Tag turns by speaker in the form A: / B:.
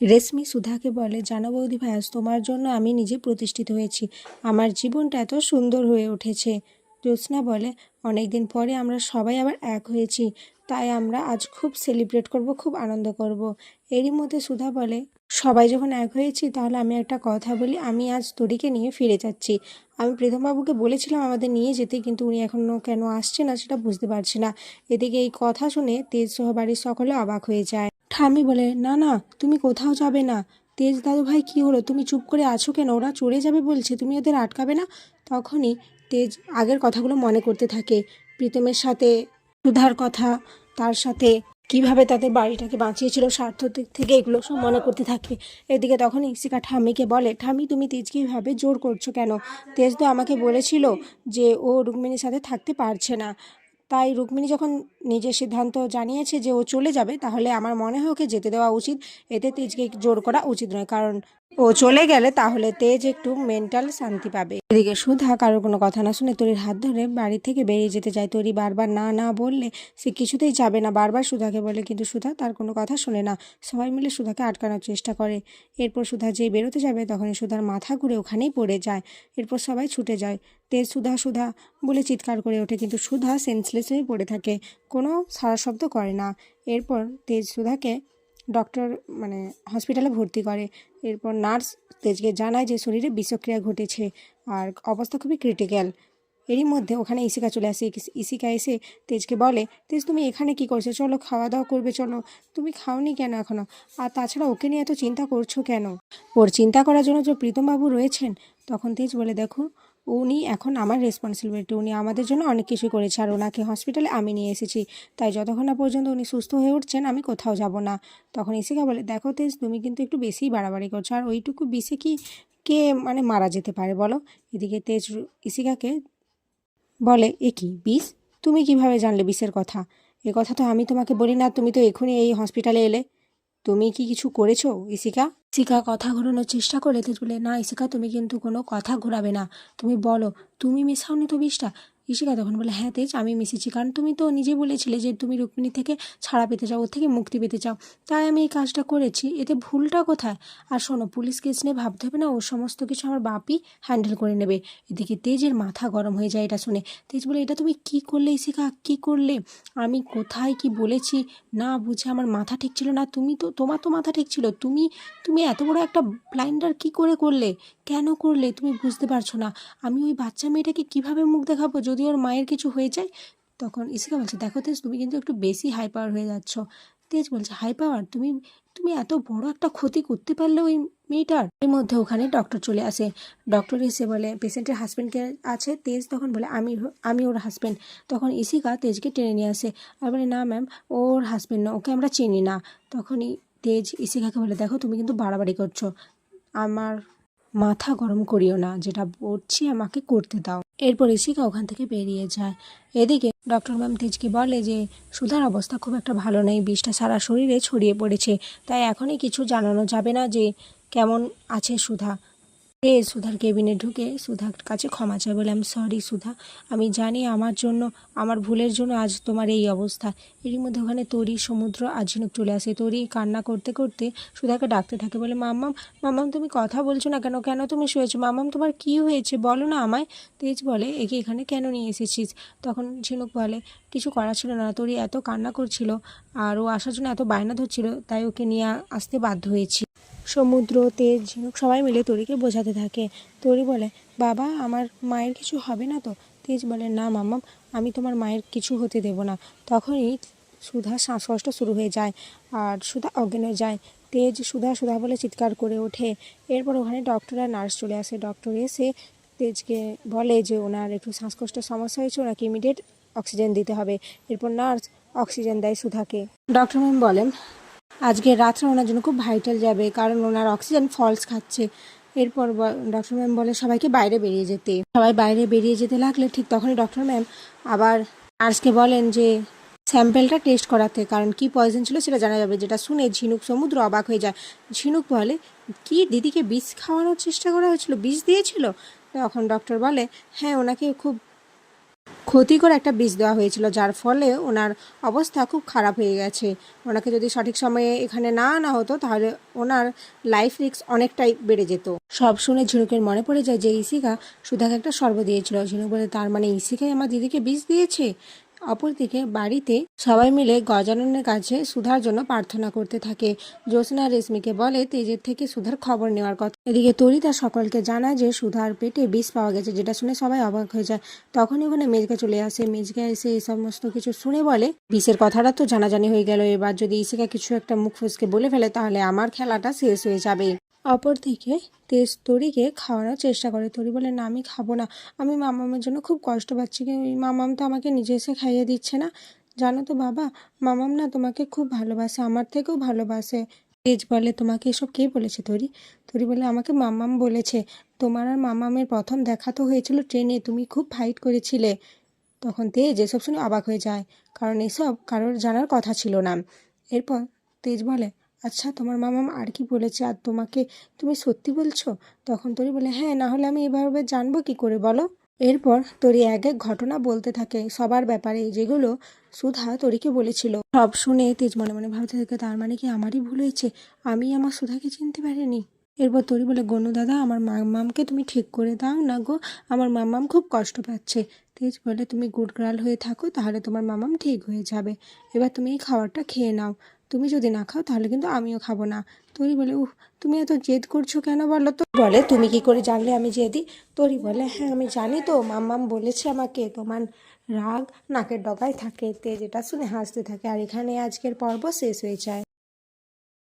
A: রেশমি সুধাকে বলে, জানো বৌদি ভাই, আজ তোমার জন্য আমি নিজে প্রতিষ্ঠিত হয়েছি। আমার জীবনটা এত সুন্দর হয়ে উঠেছে। জ্যোৎস্না বলে, অনেকদিন পরে আমরা সবাই আবার এক হয়েছি, তাই আমরা আজ খুব সেলিব্রেট করব, খুব আনন্দ করব। এরই মধ্যে সুধা বলে, সবাই যখন এক হয়েছি তাহলে আমি একটা কথা বলি, আমি আজ তরিকে নিয়ে ফিরে যাচ্ছি। আমি প্রীতমবাবুকে বলেছিলাম আমাদের নিয়ে যেতে, কিন্তু উনি এখনও কেন আসছে না সেটা বুঝতে পারছি না। এদিকে এই কথা শুনে তেজ সহ বাড়ির সকলে অবাক হয়ে যায়। ঠাম্মি বলে, না না, তুমি কোথাও যাবে না। তেজ দাদু ভাই, কী হলো, তুমি চুপ করে আছো কেন? ওরা চলে যাবে বলছে, তুমি ওদের আটকাবে না? তখনই তেজ আগের কথাগুলো মনে করতে থাকে, প্রীতমের সাথে সুধার কথা, তার সাথে কিভাবে তাদের বাড়িটাকে বাঁচিয়েছিল স্বার্থ থেকে, এগুলো সব মনে করতে থাকে। এদিকে তখন ইসিকা ঠাম্মিকে বলে, ঠাম্মি তুমি তেজকে এইভাবে জোর করছো কেন? তেজ তো আমাকে বলেছিল যে ও রুক্মিণীর সাথে থাকতে পারছে না, তাই রুক্মিণী যখন নিজের সিদ্ধান্ত জানিয়েছে যে ও চলে যাবে, তাহলে আমার মনে হয় ওকে যেতে দেওয়া উচিত। এতে তেজকে জোর করা উচিত নয়, কারণ ও চলে গেলে তাহলে তেজ একটু মেন্টাল শান্তি পাবে। এদিকে সুধা কারোর কোনো কথা না শুনে তরির হাত ধরে বাড়ি থেকে বেরিয়ে যেতে চায়। তরি বারবার না না বললে সে কিছুতেই যাবে না, বারবার সুধাকে বলে, কিন্তু সুধা তার কোনো কথা শোনে না। সবাই মিলে সুধাকে আটকানোর চেষ্টা করে। এরপর সুধা যেই বেরোতে যাবে তখনই সুধার মাথা ঘুরে ওখানেই পড়ে যায়। এরপর সবাই ছুটে যায়। তেজ সুধা সুধা বলে চিৎকার করে ওঠে, কিন্তু সুধা সেন্সলেস হয়ে পড়ে থাকে, কোনো সাড়া শব্দ করে না। এরপর তেজ সুধাকে ডক্টর হসপিটালে ভর্তি করে। এরপর নার্স তেজকে জানায় যে শরীরে বিষক্রিয়া ঘটেছে আর অবস্থা খুবই ক্রিটিক্যাল। এরই মধ্যে ওখানে ইসিকা চলে আসে। ইসিকা এসে তেজকে বলে, তেজ তুমি এখানে কি করছো? চলো খাওয়া দাওয়া করবে, চলো। তুমি খাওনি কেন এখনো? আর তাছাড়া ওকে নিয়ে এত চিন্তা করছো কেন? ওর চিন্তা করার জন্য যে প্রীতমবাবু রয়েছেন। তখন তেজ বলে, দেখো, উনি এখন আমার রেসপন্সিবিলিটি, উনি আমাদের জন্য অনেক কিছু করেছে, আর ওনাকে হসপিটালে আমি নিয়ে এসেছি, তাই যতক্ষণ না পর্যন্ত উনি সুস্থ হয়ে উঠছেন আমি কোথাও যাব না। তখন ইসিকা বলে, দেখো তেজ, তুমি কিন্তু একটু বেশিই বাড়াবাড়ি করছো, আর ওইটুকু বিষে কি কে মারা যেতে পারে বলো? এদিকে তেজ ইসিকাকে বলে, এ কি বিষ? তুমি কিভাবে জানলে বিষের কথা? এ কথা তো আমি তোমাকে বলি না, তুমি তো এখনই এই হসপিটালে এলে। তুমি কি কিছু করেছো ইসিকা? ইসিকা কথা ঘোরানোর চেষ্টা করে। তেজ বলে, না ইসিকা, তুমি কিন্তু কোনো কথা ঘোরাবে না, তুমি বলো তুমি মেশাওনি তো বিষটা। ইসিকা তখন বলে, হ্যাঁ তেজ, আমি মিশিয়েছি, কারণ তুমি তো নিজে বলেছিলে যে তুমি রুক্মিণী থেকে ছাড়া পেতে চাও, ওর থেকে মুক্তি পেতে চাও, তাই আমি এই কাজটা করেছি, এতে ভুলটা কোথায়? আর শোনো, পুলিশ কেস নিয়ে ভাবতে হবে না, ও সমস্ত কিছু আমার বাপই হ্যান্ডেল করে নেবে। এদিকে তেজের মাথা গরম হয়ে যায় এটা শুনে। তেজ বলে, এটা তুমি কি করলে ইসিকা, কি করলে? আমি কোথায় কি বলেছি না বুঝে আমার মাথা ঠিক ছিল না, তোমার তো মাথা ঠিক ছিল, তুমি তুমি এত বড় একটা ব্লাইন্ডার কি করে করলে? কেন করলে তুমি বুঝতে পারছো না? আমি ওই বাচ্চা মেয়েটাকে কিভাবে মুখ দেখাবো যদি ওর মায়ের কিছু হয়ে যায়? তখন ইসিকা বলছে, দেখো তেজ, তুমি কিন্তু একটু বেশি হাই পাওয়ার হয়ে যাচ্ছ। তেজ বলছে, হাই পাওয়ার? তুমি তুমি এত বড় একটা ক্ষতি করতে পারলে ওই মেয়েটার? এর মধ্যে ওখানে ডক্টর চলে আসে। ডক্টর এসে বলে, পেশেন্টের হাজব্যান্ডকে আছে? তেজ তখন বলে, আমি ওর হাজব্যান্ড। তখন ইসিকা তেজকে টেনে নিয়ে আসে আর বলে, না ম্যাম, ওর হাজব্যান্ড না, ওকে আমরা চিনি না। তখনই তেজ ইসিকাকে বলে, দেখো তুমি কিন্তু বাড়াবাড়ি করছো, আমার মাথা গরম করিও না, যেটা বলছি আমাকে করতে দাও। এরপর ইসিকা ওখান থেকে বেরিয়ে যায়। এদিকে ডক্টর ম্যাম তেজকে বলে যে সুধার অবস্থা খুব একটা ভালো নেই, বিষটা সারা শরীরে ছড়িয়ে পড়েছে, তাই এখনই কিছু জানানো যাবে না যে কেমন আছে সুধা। সুধার কেবিনে ঢুকে সুধার কাছে ক্ষমা চায়, বলে, আমি সরি সুধা, আমি জানি আমার জন্য, আমার ভুলের জন্য আজ তোমার এই অবস্থা। এরই মধ্যে ওখানে তরি, সমুদ্র আর ঝিনুক চলে আসে। তরি কান্না করতে করতে সুধাকে ডাকতে থাকে, বলে, মাম্মাম, মাম্মাম তুমি কথা বলছো না কেন? কেন তুমি শুয়েছো? মাম্মাম তোমার কি হয়েছে বলো না আমায়। তেজ বলে, একে এখানে কেন নিয়ে এসেছিস? তখন ঝিনুক বলে, কিছু করা ছিল না, তরি এত কান্না করছিল আর ও আসার জন্য এত বায়না ধরছিল, তাই ওকে নিয়ে আসতে বাধ্য হয়েছি। সমুদ্র, তেজ, ঝিনুক সবাই মিলে তরিকে বোঝাতে থাকে। তরি বলে, বাবা, আমার মায়ের কিছু হবে না তো? তেজ বলে, না মাম্মাম, আমি তোমার মায়ের কিছু হতে দেব না। তখনই সুধা শ্বাসকষ্ট শুরু হয়ে যায় আর সুধা অজ্ঞান হয়ে যায়। তেজ সুধা সুধা বলে চিৎকার করে ওঠে। এরপর ওখানে ডক্টর আর নার্স চলে আসে। ডক্টর এসে তেজকে বলে যে ওনার একটু শ্বাসকষ্টের সমস্যা হয়েছে, ওনাকে ইমিডিয়েট অক্সিজেন দিতে হবে। এরপর নার্স অক্সিজেন দেয় সুধাকে। ডক্টর ম্যাম বলেন, আজকে রাত্রে ওনার জন্য খুব ভাইটাল যাবে, কারণ ওনার অক্সিজেন ফলস খাচ্ছে। এরপর ডক্টর ম্যাম বলে সবাইকে বাইরে বেরিয়ে যেতে। সবাই বাইরে বেরিয়ে যেতে লাগলে ঠিক তখনই ডক্টর ম্যাম আবার নার্সকে বলেন যে স্যাম্পেলটা টেস্ট করাতে, কারণ কি পয়জন ছিল সেটা জানা যাবে। যেটা শুনে ঝিনুক, সমুদ্র অবাক হয়ে যায়। ঝিনুক বলে, কি দিদিকে বিষ খাওয়ানোর চেষ্টা করা হয়েছিল, বিষ দিয়েছিল? তখন ডক্টর বলে, হ্যাঁ, ওনাকে খুব ক্ষতিকর একটা বিষ দেওয়া হয়েছিল, যার ফলে ওনার অবস্থা খুব খারাপ হয়ে গেছে। ওনাকে যদি সঠিক সময়ে এখানে না আনা হতো তাহলে ওনার লাইফ রিস্ক অনেকটাই বেড়ে যেত। সব শুনে ঝিনুকের মনে পড়ে যায় যে ইসিকা সুধাকে একটা শরবত দিয়েছিল। ঝিনুক বলে, তার মানে ইসিকাই আমার দিদিকে বিষ দিয়েছে। অপরদিকে বাড়িতে সবাই মিলে গজাননের কাছে সুধার জন্য প্রার্থনা করতে থাকে। জ্যোৎস্না রেশমিকে বলে তেজের থেকে সুধার খবর নেওয়ার কথা। এদিকে তরিতা সকলকে জানায় যে সুধার পেটে বিষ পাওয়া গেছে, যেটা শুনে সবাই অবাক হয়ে যায়। তখনই ওখানে মেজকা চলে আসে। মেজকা এসে এই সমস্ত কিছু শুনে বলে, বিষের কথাটা তো জানাজানি হয়ে গেল, এবার যদি ইসিকা কিছু একটা মুখ ফসকে বলে ফেলে তাহলে আমার খেলাটা শেষ হয়ে যাবে। অপরদিকে তেজ তরিকে খাওয়ানোর চেষ্টা করে। তরি বলে, না আমি খাবো না, আমি মামামের জন্য খুব কষ্ট পাচ্ছি, মামাম তো আমাকে নিজে এসে খাইয়ে দিচ্ছে না। জানো তো বাবা, মামাম না তোমাকে খুব ভালোবাসে, আমার থেকেও ভালোবাসে। তেজ বলে, তোমাকে এসব কে বলেছে তরি? তরি বলে, আমাকে মামাম বলেছে। তোমার আর মামামের প্রথম দেখা তো হয়েছিল ট্রেনে, তুমি খুব ফাইট করেছিলে। তখন তেজ এসব শুনে অবাক হয়ে যায়, কারণ এসব কারোর জানার কথা ছিল না। এরপর তেজ বলে, আচ্ছা তোমার মামাম আর কি বলেছে, আর তোমাকে তুমি সত্যি বলছো? তখন তরি বলে, হ্যাঁ, না হলে আমি এভাবে জানবো কি করে বলো। এরপর তরি এক এক ঘটনা বলতে থাকে সবার ব্যাপারে, যেগুলো সুধা তরিকে বলেছিল। সব শুনে তেজ মনে মনে ভাবতে থাকে, তার মানে কি আমারই ভুল হয়েছে, আমি আমার সুধাকে চিনতে পারিনি। এরপর তরি বলে, গনু দাদা, আমার মামামকে তুমি ঠিক করে দাও না গো, আমার মামাম খুব কষ্ট পাচ্ছে। তেজ বলে, তুমি গুড গার্ল হয়ে থাকো, তাহলে তোমার মামাম ঠিক হয়ে যাবে। এবার তুমি এই খাবারটা খেয়ে নাও, তুমি যদি না খাও তাহলে কিন্তু আমিও খাবো না। তরি বলে, তুমি এত জেদ করছো কেন বলো তো? বলে, তুমি কি করে জানলে আমি জেদি? তরি বলে, হ্যাঁ আমি জানি তো, মাম্মাম বলেছে আমাকে তোমার রাগ নাকের ডগায় থাকে। তেজ এটা শুনে হাসতে থাকে। আর এখানে আজকের পর্ব শেষ হয়ে যায়।